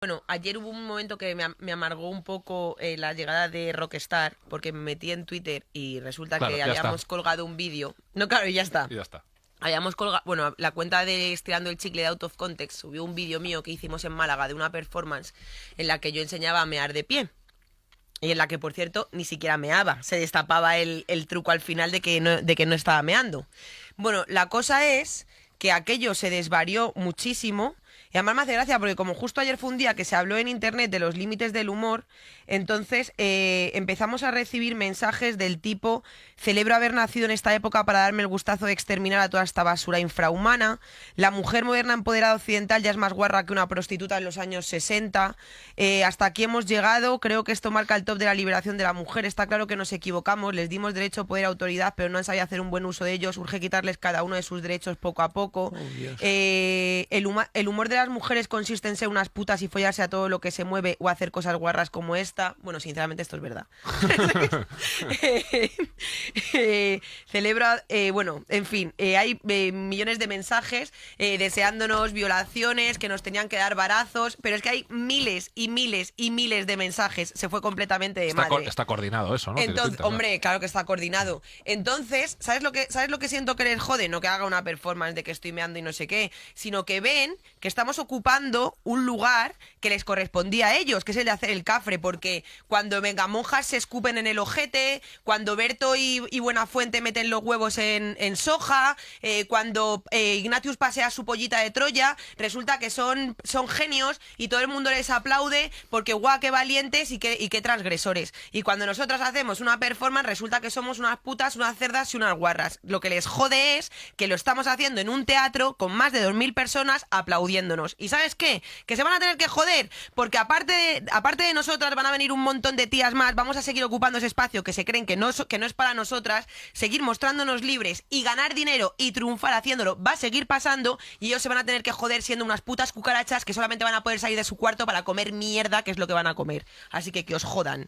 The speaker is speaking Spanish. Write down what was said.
Bueno, ayer hubo un momento que me amargó un poco la llegada de Rockstar, porque me metí en Twitter y resulta Claro, que ya está. habíamos colgado un vídeo. No, claro, y ya está. Y ya está. Habíamos colgado, bueno, la cuenta de Estirando el Chicle de Out of Context subió un vídeo mío que hicimos en Málaga de una performance en la que yo enseñaba a mear de pie. Y en la que, por cierto, ni siquiera meaba. Se destapaba el truco al final de que no estaba meando. Bueno, la cosa es que aquello se desvarió muchísimo. Y además me hace gracia porque como justo ayer fue un día que se habló en internet de los límites del humor, entonces empezamos a recibir mensajes del tipo: celebro haber nacido en esta época para darme el gustazo de exterminar a toda esta basura infrahumana. La mujer moderna empoderada occidental ya es más guarra que una prostituta en los años 60. Hasta aquí hemos llegado. Creo que esto marca el top de la liberación de la mujer. Está claro que nos equivocamos. Les dimos derecho, poder, autoridad, pero no han sabido hacer un buen uso de ellos. Urge quitarles cada uno de sus derechos poco a poco. Oh, Dios. El humor de las mujeres consiste en ser unas putas y follarse a todo lo que se mueve o hacer cosas guarras como esta. Bueno, sinceramente esto es verdad. Celebro, bueno, en fin, hay millones de mensajes deseándonos violaciones, que nos tenían que dar varazos, pero es que hay miles y miles y miles de mensajes. Se fue completamente de madre. Está coordinado eso, ¿no? Tiene Entonces, pinta, ¿no? hombre, claro que está coordinado. Entonces, ¿sabes lo que siento que les jode? No que haga una performance de que estoy meando y no sé qué, sino que ven que estamos ocupando un lugar que les correspondía a ellos, que es el de hacer el cafre, porque cuando Vengamonjas se escupen en el ojete, cuando Berto y Buenafuente meten los huevos en soja, cuando Ignatius pasea su pollita de Troya, resulta que son genios y todo el mundo les aplaude porque guau, qué valientes y qué transgresores. Y cuando nosotras hacemos una performance, resulta que somos unas putas, unas cerdas y unas guarras. Lo que les jode es que lo estamos haciendo en un teatro con más de 2000 personas aplaudiéndonos. ¿Y sabes qué? Que se van a tener que joder, porque aparte de nosotras van a venir un montón de tías más, vamos a seguir ocupando ese espacio que se creen que no es para nosotras, seguir mostrándonos libres y ganar dinero y triunfar haciéndolo va a seguir pasando, y ellos se van a tener que joder siendo unas putas cucarachas que solamente van a poder salir de su cuarto para comer mierda, que es lo que van a comer. Así que os jodan.